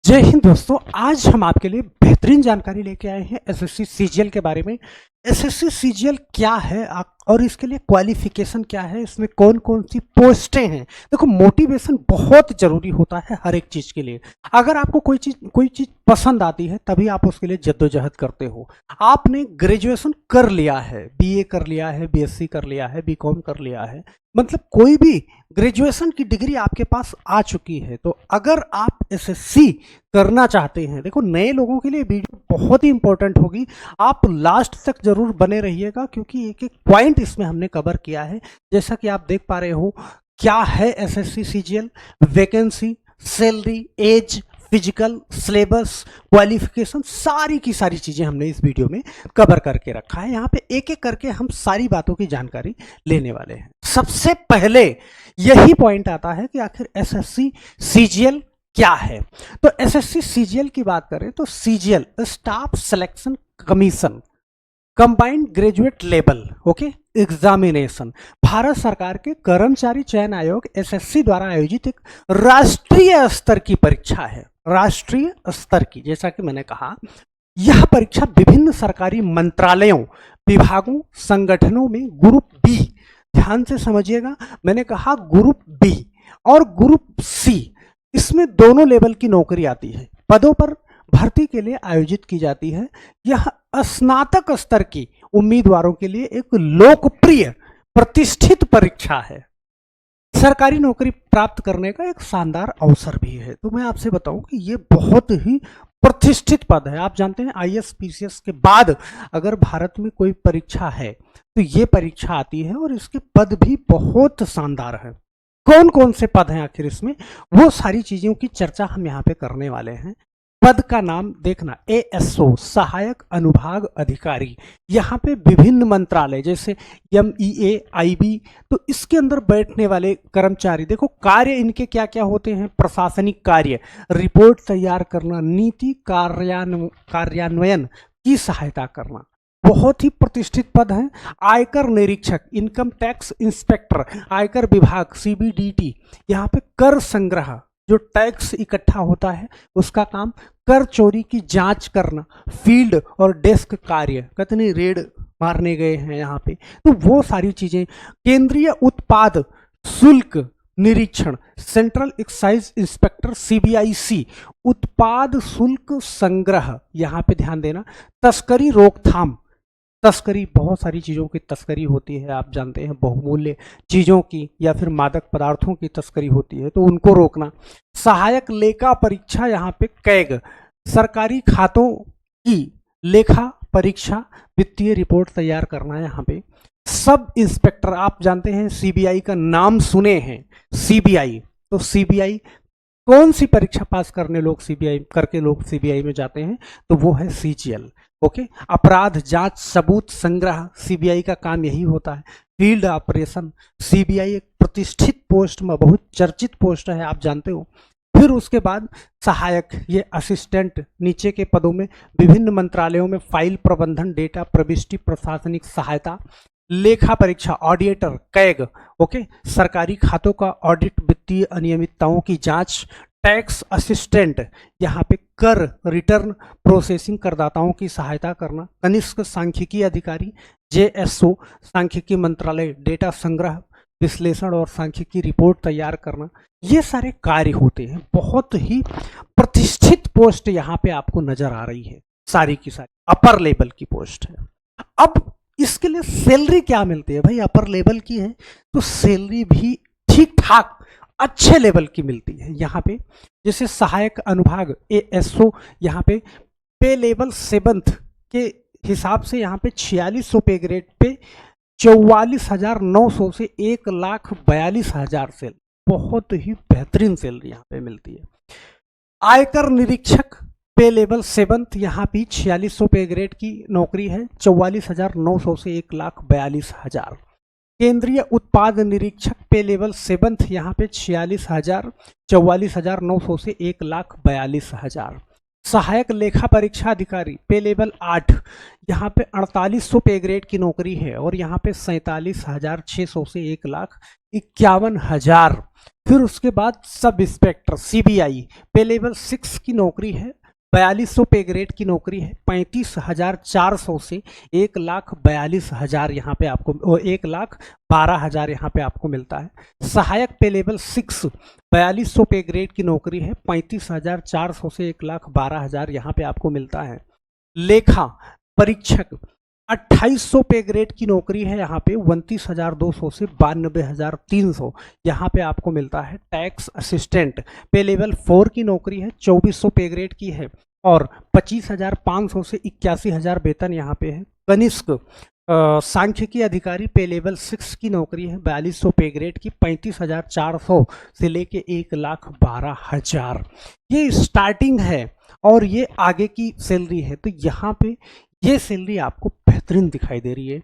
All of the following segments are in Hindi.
जय हिंद दोस्तों। आज हम आपके लिए बेहतरीन जानकारी लेके आए हैं एसएससी सीजीएल के बारे में। एसएससी सीजीएल क्या है और इसके लिए क्वालिफिकेशन क्या है, इसमें कौन कौन सी पोस्टें हैं। देखो, मोटिवेशन बहुत जरूरी होता है हर एक चीज के लिए। अगर आपको कोई चीज पसंद आती है तभी आप उसके लिए जद्दोजहद करते हो। आपने ग्रेजुएशन कर लिया है, बीए कर लिया है, बीएससी कर लिया है, बीकॉम कर लिया है, मतलब कोई भी ग्रेजुएशन की डिग्री आपके पास आ चुकी है, तो अगर आप एसएससी करना चाहते हैं, देखो नए लोगों के लिए वीडियो बहुत ही इंपॉर्टेंट होगी। आप लास्ट तक जरूर बने रहिएगा क्योंकि एक एक पॉइंट इसमें हमने कवर किया है। जैसा कि आप देख पा रहे हो, क्या है SSC CGL, vacancy, salary, age, physical, syllabus, qualification, सारी की सारी चीजें हमने इस वीडियो में कवर करके रखा है। यहाँ पे एक एक करके हम सारी बातों की जानकारी लेने वाले हैं। सबसे पहले यही पॉइंट आता है कि आखिर एसएससी सीजीएल क्या है। तो एसएससी सीजीएल की बात करें तो CGL staff selection commission combined graduate level examination, Bharat सरकार के कर्मचारी चयन आयोग एसएससी द्वारा आयोजित एक राष्ट्रीय स्तर की परीक्षा है। राष्ट्रीय स्तर की, जैसा कि मैंने कहा, यह परीक्षा विभिन्न सरकारी मंत्रालयों, विभागों, संगठनों में ग्रुप बी, ध्यान से समझिएगा, मैंने कहा ग्रुप बी और ग्रुप सी, इसमें दोनों लेवल की नौकरी आती है, पदों पर भर्ती के लिए आयोजित की जाती है। यह स्नातक स्तर की उम्मीदवारों के लिए एक लोकप्रिय प्रतिष्ठित परीक्षा है। सरकारी नौकरी प्राप्त करने का एक शानदार अवसर भी है। तो मैं आपसे बताऊं कि ये बहुत ही प्रतिष्ठित पद है। आप जानते हैं आईएएस पीसीएस के बाद अगर भारत में कोई परीक्षा है तो ये परीक्षा आती है और इसके पद भी बहुत शानदार है। कौन कौन से पद हैं आखिर इसमें, वो सारी चीजों की चर्चा हम यहाँ पे करने वाले हैं। पद का नाम देखना, एएसओ सहायक अनुभाग अधिकारी। यहाँ पे विभिन्न मंत्रालय जैसे एमईए, आईबी, तो इसके अंदर बैठने वाले कर्मचारी, देखो कार्य इनके क्या क्या होते हैं। प्रशासनिक कार्य, रिपोर्ट तैयार करना, नीति कार्यान्वयन की सहायता करना, बहुत ही प्रतिष्ठित पद है। आयकर निरीक्षक, इनकम टैक्स इंस्पेक्टर, आयकर विभाग सीबीडीटी, यहाँ पे कर संग्रह, जो टैक्स इकट्ठा होता है उसका काम, कर चोरी की जांच करना, फील्ड और डेस्क कार्य, कितने रेड मारने गए हैं यहाँ पे, तो वो सारी चीजें। केंद्रीय उत्पाद शुल्क निरीक्षण, सेंट्रल एक्साइज इंस्पेक्टर सीबीआईसी, उत्पाद शुल्क संग्रह, यहाँ पे ध्यान देना। तस्करी रोकथाम, तस्करी, बहुत सारी चीज़ों की तस्करी होती है, आप जानते हैं, बहुमूल्य चीज़ों की या फिर मादक पदार्थों की तस्करी होती है, तो उनको रोकना। सहायक लेखा परीक्षा, यहाँ पे कैग, सरकारी खातों की लेखा परीक्षा, वित्तीय रिपोर्ट तैयार करना। यहाँ पे सब इंस्पेक्टर, आप जानते हैं सीबीआई का नाम सुने हैं, सीबीआई, तो सीबीआई कौन सी परीक्षा पास करने लोग सीबीआई में जाते हैं, तो वो है सीजीएल। अपराध जांच सबूत संग्रह, सीबीआई का काम यही होता है। फील्ड ऑपरेशन, सीबीआई एक प्रतिष्ठित पोस्ट में, बहुत चर्चित पोस्ट है, आप जानते हो। फिर उसके बाद सहायक, ये असिस्टेंट, नीचे के पदों में विभिन्न मंत्रालयों में फाइल प्रबंधन, डेटा प्रविष्टि, प्रशासनिक सहायता। लेखा परीक्षा, ऑडिटर, कैग, सरकारी खातों का ऑडिट, वित्तीय अनियमितताओं की जांच। टैक्स असिस्टेंट, यहाँ पे कर रिटर्न प्रोसेसिंग, करदाताओं की सहायता करना। कनिष्ठ सांख्यिकी अधिकारी, जेएसओ, सांख्यिकी मंत्रालय, डेटा संग्रह, विश्लेषण और सांख्यिकी रिपोर्ट तैयार करना। ये सारे कार्य होते हैं। बहुत ही प्रतिष्ठित पोस्ट यहाँ पे आपको नजर आ रही है, सारी की सारी अपर लेवल की पोस्ट है। अब इसके लिए सैलरी क्या मिलती है भाई, अपर लेवल की है तो सैलरी भी ठीक ठाक अच्छे लेवल की मिलती है। यहाँ पे जैसे सहायक अनुभाग एएसओ, यहाँ पे लेवल 7th के हिसाब से यहाँ पे 4600 पे ग्रेड पे 44,900 से 1,42,000 सैलरी, बहुत ही बेहतरीन सैलरी यहाँ पे मिलती है। आयकर निरीक्षक पे लेवल 7th, यहाँ पे 4600 पे ग्रेड की नौकरी है, 44,900 से 1,42,000। केंद्रीय उत्पाद निरीक्षक पे लेवल 7th, यहाँ पे 44,900 से 1,42,000। सहायक लेखा परीक्षा अधिकारी पे लेवल 8, यहाँ पे 4800 पे ग्रेड की नौकरी है और यहाँ पे 47,600 से 51,000। फिर उसके बाद सब इंस्पेक्टर सीबीआई पे लेवल 6 की नौकरी है, 4200 पे ग्रेड की नौकरी है, 35,400 से 1,42,000 यहाँ पे आपको 1,12,000 यहाँ पे आपको मिलता है। सहायक पे लेवल 6 4200 पे ग्रेड की नौकरी है, 35,400 से 1,12,000 यहाँ पे आपको मिलता है। लेखा परीक्षक 2800 पे ग्रेड की नौकरी है, यहाँ पे 29,200 से 92,300 यहाँ पे आपको मिलता है। टैक्स असिस्टेंट पे लेवल 4 की नौकरी है, 2400 पे ग्रेड की है और 25,500 से 81,000 वेतन यहाँ पे है। कनिष्क सांख्यिकी अधिकारी पे लेवल 6 की नौकरी है, 4200 पे ग्रेड की, 35,400 से लेके 1,12,000 ये स्टार्टिंग है और ये आगे की सैलरी है। तो यहाँ पे ये सैलरी आपको बेहतरीन दिखाई दे रही है।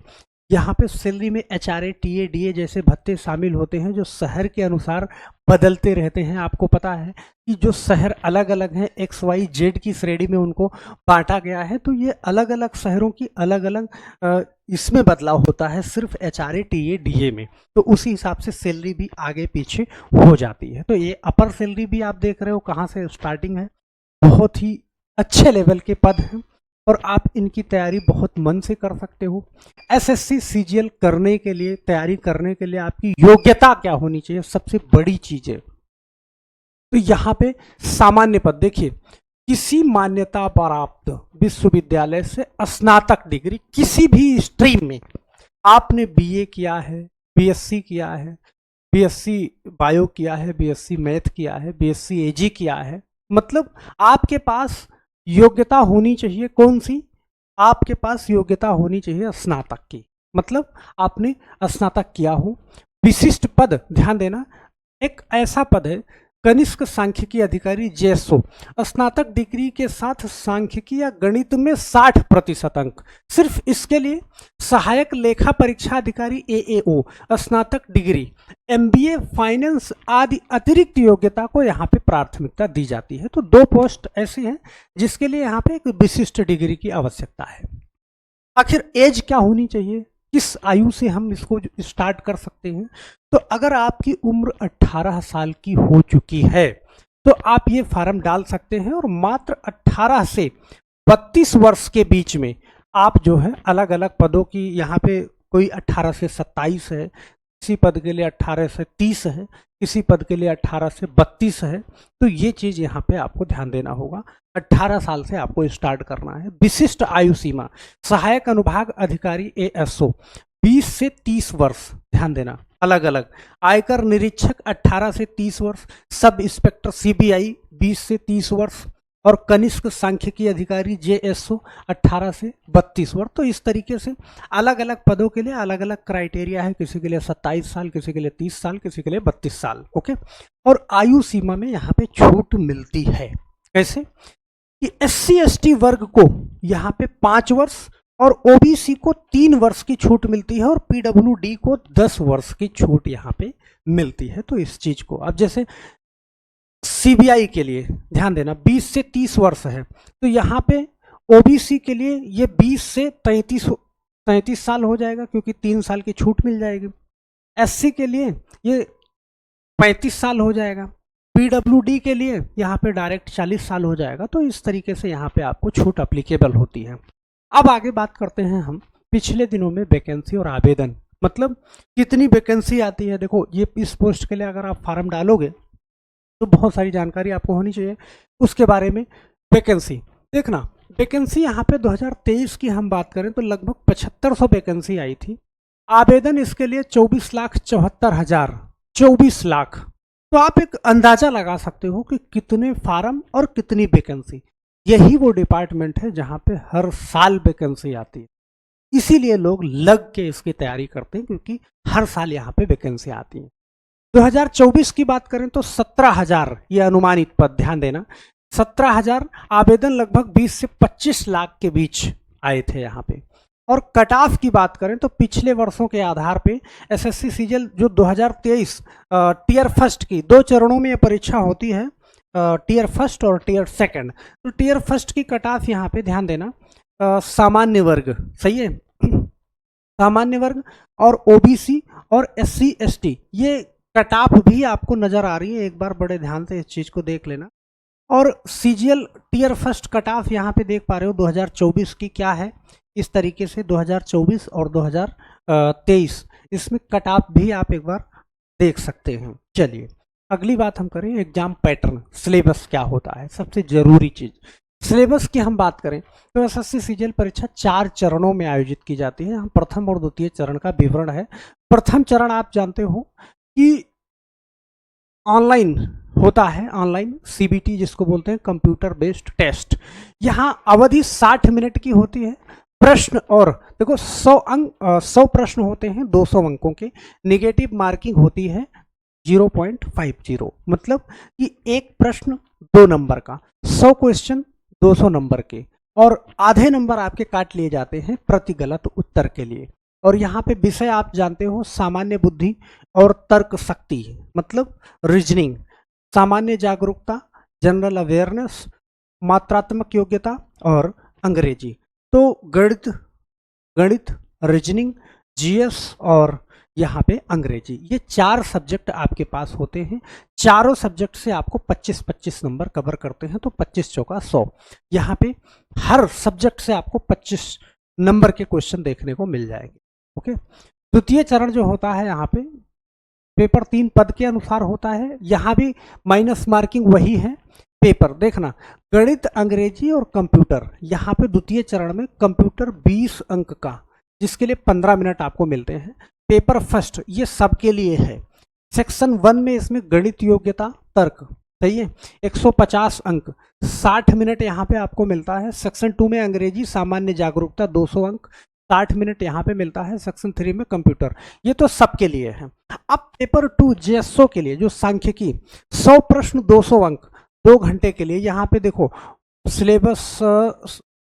यहाँ पे सैलरी में HRA TA DA जैसे भत्ते शामिल होते हैं जो शहर के अनुसार बदलते रहते हैं। आपको पता है कि जो शहर अलग अलग हैं XYZ की श्रेणी में उनको बांटा गया है, तो ये अलग अलग शहरों की अलग अलग इसमें बदलाव होता है सिर्फ HRA TA DA में, तो उसी हिसाब से सैलरी भी आगे पीछे हो जाती है। तो ये अपर सैलरी भी आप देख रहे हो कहाँ से स्टार्टिंग है, बहुत ही अच्छे लेवल के पद हैं और आप इनकी तैयारी बहुत मन से कर सकते हो। SSC CGL करने के लिए, तैयारी करने के लिए आपकी योग्यता क्या होनी चाहिए, सबसे बड़ी चीज है। तो यहाँ पे सामान्य पद देखिए, किसी मान्यता प्राप्त विश्वविद्यालय से स्नातक डिग्री किसी भी स्ट्रीम में, आपने BA किया है, BSc किया है, BSc बायो किया है, BSc मैथ किया है, BSc AG किया है, मतलब आपके पास योग्यता होनी चाहिए कौन सी, आपके पास योग्यता होनी चाहिए स्नातक की, मतलब आपने स्नातक किया हो। विशिष्ट पद ध्यान देना, एक ऐसा पद है कनिष्क सांख्यिकी अधिकारी JSO, स्नातक डिग्री के साथ सांख्यिकी या गणित में 60% अंक, सिर्फ इसके लिए। सहायक लेखा परीक्षा अधिकारी AAO, स्नातक डिग्री, MBA फाइनेंस आदि अतिरिक्त योग्यता को यहाँ पे प्राथमिकता दी जाती है। तो 2 पोस्ट ऐसी हैं जिसके लिए यहाँ पे एक विशिष्ट डिग्री की आवश्यकता है। आखिर एज क्या होनी चाहिए, किस आयु से हम इसको स्टार्ट कर सकते हैं, तो अगर आपकी उम्र 18 साल की हो चुकी है तो आप ये फॉर्म डाल सकते हैं और मात्र 18 से 32 वर्ष के बीच में आप जो है अलग अलग पदों की, यहाँ पे कोई 18 से 27 है, किसी पद के लिए 18 से 30 है, किसी पद के लिए 18 से 32 है। तो ये चीज़ यहाँ पे आपको ध्यान देना होगा, 18 साल से आपको स्टार्ट करना है। विशिष्ट आयु सीमा, सहायक अनुभाग अधिकारी ASO 20 से 30 वर्ष, ध्यान देना अलग अलग। आयकर निरीक्षक 18 से 30 वर्ष, सब इंस्पेक्टर CBI 20 से 30 वर्ष और कनिष्क सांख्यिकी अधिकारी JSO 18 से 32 वर्ष। तो इस तरीके से अलग अलग पदों के लिए अलग अलग क्राइटेरिया है, किसी के लिए 27 साल, किसी के लिए 30 साल, किसी के लिए 32 साल। ओके, और आयु सीमा में यहाँ पे छूट मिलती है। कैसे कि SC ST वर्ग को यहाँ पे 5 वर्ष और OBC को 3 वर्ष की छूट मिलती है और PWD को 10 वर्ष की छूट यहाँ पे मिलती है। तो इस चीज को अब जैसे CBI के लिए ध्यान देना 20 से 30 वर्ष है, तो यहाँ पे OBC के लिए ये 20 से 33 साल हो जाएगा क्योंकि 3 साल की छूट मिल जाएगी। SC के लिए ये 35 साल हो जाएगा, PWD के लिए यहाँ पे डायरेक्ट 40 साल हो जाएगा। तो इस तरीके से यहाँ पे आपको छूट अप्लीकेबल होती है। अब आगे बात करते हैं हम पिछले दिनों में वैकेंसी और आवेदन, मतलब कितनी वैकेंसी आती है। देखो ये इस पोस्ट के लिए अगर आप फॉर्म डालोगे तो बहुत सारी जानकारी आपको होनी चाहिए उसके बारे में। वैकेंसी देखना, वैकेंसी यहाँ पे 2023 की हम बात करें तो लगभग 7500 वैकेंसी आई थी। आवेदन इसके लिए 24,74,000, 24 लाख। तो आप एक अंदाजा लगा सकते हो कि कितने फार्म और कितनी वैकेंसी। यही वो डिपार्टमेंट है जहाँ पे हर साल वैकेंसी आती है, इसीलिए लोग लग के इसकी तैयारी करते हैं क्योंकि हर साल यहाँ पे वैकेंसी आती है। 2024 की बात करें तो 17,000 ये अनुमानित पद, ध्यान देना 17,000 आवेदन लगभग 20 से 25 लाख के बीच आए थे यहाँ पे। और कट ऑफ की बात करें तो पिछले वर्षों के आधार पे SSC CGL जो 2023 टियर फर्स्ट की 2 चरणों में ये परीक्षा होती है, टियर फर्स्ट और टियर सेकंड। तो टियर फर्स्ट की कट ऑफ यहाँ पे ध्यान देना सामान्य वर्ग, सही है, सामान्य वर्ग और ओबीसी और एससी एसटी, ये कट ऑफ भी आपको नजर आ रही है, एक बार बड़े ध्यान से इस चीज को देख लेना। और CGL tier first cut off यहाँ पे देख पा रहे हो 2024 की क्या है, इस तरीके से 2024 और 2023 इसमें कट ऑफ भी आप एक बार देख सकते हैं। चलिए अगली बात हम करें, एग्जाम पैटर्न, सिलेबस क्या होता है, सबसे जरूरी चीज सिलेबस की हम बात करें तो एसएससी सीजीएल परीक्षा 4 चरणों में आयोजित की जाती है। हम प्रथम और द्वितीय चरण का विवरण है। प्रथम चरण आप जानते हो कि ऑनलाइन होता है, ऑनलाइन सीबीटी जिसको बोलते हैं, कंप्यूटर बेस्ड टेस्ट। यहाँ अवधि 60 मिनट की होती है। प्रश्न और देखो 100 प्रश्न होते हैं 200 अंकों के। नेगेटिव मार्किंग होती है 0.50, मतलब कि एक प्रश्न 2 नंबर का, 100 क्वेश्चन 200 नंबर के, और आधे नंबर आपके काट लिए जाते हैं प्रति गलत उत्तर के लिए। और यहाँ पे विषय आप जानते हो सामान्य बुद्धि और तर्क शक्ति, मतलब रीजनिंग, सामान्य जागरूकता, जनरल अवेयरनेस, मात्रात्मक योग्यता और अंग्रेजी। तो गणित, रीजनिंग, जीएस और यहाँ पे अंग्रेजी, ये 4 सब्जेक्ट आपके पास होते हैं। चारों सब्जेक्ट से आपको 25-25 नंबर कवर करते हैं, तो 25 चौका 100। यहाँ पे हर सब्जेक्ट से आपको 25 नंबर के क्वेश्चन देखने को मिल जाएंगे। ओके, द्वितीय चरण जो होता है यहाँ पे पेपर 3 पद के अनुसार होता है। यहाँ भी माइनस मार्किंग वही है। पेपर देखना, गणित, अंग्रेजी और कंप्यूटर। यहाँ पे द्वितीय चरण में कंप्यूटर 20 अंक का, जिसके लिए 15 मिनट आपको मिलते हैं। पेपर फर्स्ट ये सबके लिए है। सेक्शन 1 में इसमें गणित योग्यता तर्क, सही है, 150 अंक, 60 मिनट यहाँ पे आपको मिलता है। सेक्शन 2 में अंग्रेजी सामान्य जागरूकता 200 अंक, 60 मिनट यहाँ पे मिलता है। सेक्शन 3 में कंप्यूटर, ये तो सबके लिए है। अब पेपर 2 जेएसओ के लिए जो सांख्यिकी, 100 प्रश्न 200 अंक, 2 घंटे के लिए। यहाँ पे देखो सिलेबस,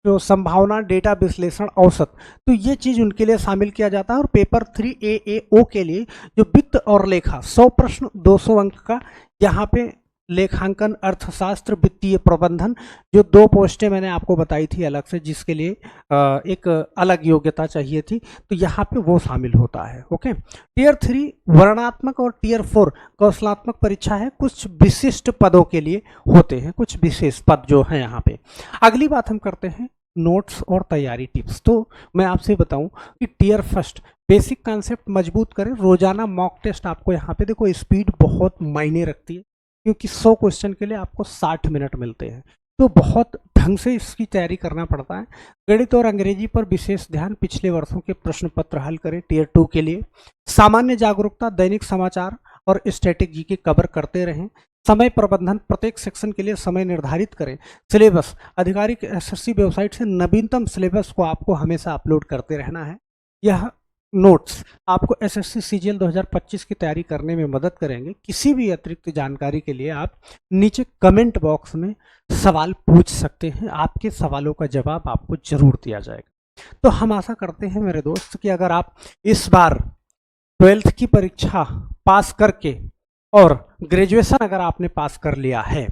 जो संभावना, डेटा विश्लेषण, औसत, तो ये चीज उनके लिए शामिल किया जाता है। और पेपर 3 AAO के लिए जो वित्त और लेखा, 100 प्रश्न 200 अंक का, यहाँ पे लेखांकन, अर्थशास्त्र, वित्तीय प्रबंधन, जो 2 पोस्टें मैंने आपको बताई थी अलग से, जिसके लिए एक अलग योग्यता चाहिए थी, तो यहाँ पे वो शामिल होता है। ओके, टियर 3 वर्णात्मक और टियर 4 कौशलात्मक परीक्षा है। कुछ विशिष्ट पदों के लिए होते हैं, कुछ विशेष पद जो है यहाँ पे। अगली बात हम करते हैं नोट्स और तैयारी टिप्स। तो मैं आपसे बताऊं कि टियर फर्स्ट बेसिक कॉन्सेप्ट मजबूत करें। रोजाना मॉक टेस्ट आपको यहाँ पे देखो, स्पीड बहुत मायने रखती है, क्योंकि 100 क्वेश्चन के लिए आपको 60 मिनट मिलते हैं, तो बहुत ढंग से इसकी तैयारी करना पड़ता है। गणित और अंग्रेजी पर विशेष ध्यान, पिछले वर्षों के प्रश्न पत्र हल करें टियर 2 के लिए। सामान्य जागरूकता, दैनिक समाचार और स्टैटिक जीके कवर करते रहें। समय प्रबंधन, प्रत्येक सेक्शन के लिए समय निर्धारित करें। सिलेबस, आधिकारिक एसएससी वेबसाइट से नवीनतम सिलेबस को आपको हमेशा अपलोड करते रहना है। यह नोट्स आपको एसएससी सीजीएल 2025 की तैयारी करने में मदद करेंगे। किसी भी अतिरिक्त जानकारी के लिए आप नीचे कमेंट बॉक्स में सवाल पूछ सकते हैं, आपके सवालों का जवाब आपको जरूर दिया जाएगा। तो हम आशा करते हैं मेरे दोस्त कि अगर आप इस बार 12th की परीक्षा पास करके और ग्रेजुएशन अगर आपने पास कर लिया है,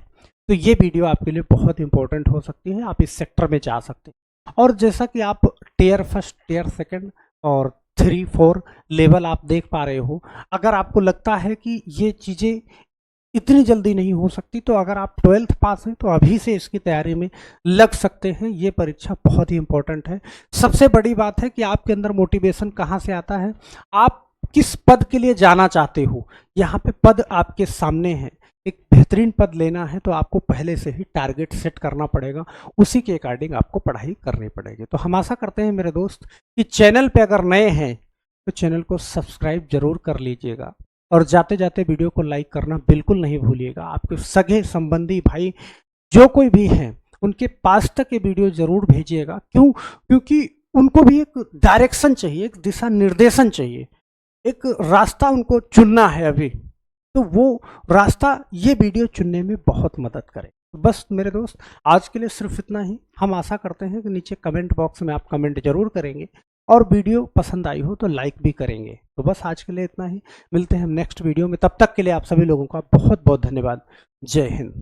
तो ये वीडियो आपके लिए बहुत इंपॉर्टेंट हो सकती है। आप इस सेक्टर में जा सकते हैं। और जैसा कि आप टियर फर्स्ट, टियर सेकंड और 3-4 लेवल आप देख पा रहे हो, अगर आपको लगता है कि ये चीज़ें इतनी जल्दी नहीं हो सकती, तो अगर आप 12th पास हैं तो अभी से इसकी तैयारी में लग सकते हैं। ये परीक्षा बहुत ही इंपॉर्टेंट है। सबसे बड़ी बात है कि आपके अंदर मोटिवेशन कहाँ से आता है, आप किस पद के लिए जाना चाहते हो। यहाँ पे पद आपके सामने है, एक बेहतरीन पद लेना है तो आपको पहले से ही टारगेट सेट करना पड़ेगा, उसी के अकॉर्डिंग आपको पढ़ाई करनी पड़ेगी। तो हम आशा करते हैं मेरे दोस्त कि चैनल पे अगर नए हैं तो चैनल को सब्सक्राइब जरूर कर लीजिएगा, और जाते जाते वीडियो को लाइक करना बिल्कुल नहीं भूलिएगा। आपके सगे संबंधी भाई जो कोई भी हैं उनके पास तक ये वीडियो जरूर भेजिएगा। क्यों? क्योंकि उनको भी एक डायरेक्शन चाहिए, एक दिशा निर्देशन चाहिए, एक रास्ता उनको चुनना है अभी, तो वो रास्ता ये वीडियो चुनने में बहुत मदद करे। बस मेरे दोस्त आज के लिए सिर्फ इतना ही। हम आशा करते हैं कि नीचे कमेंट बॉक्स में आप कमेंट जरूर करेंगे, और वीडियो पसंद आई हो तो लाइक भी करेंगे। तो बस आज के लिए इतना ही, मिलते हैं हम नेक्स्ट वीडियो में। तब तक के लिए आप सभी लोगों का बहुत बहुत धन्यवाद। जय हिंद।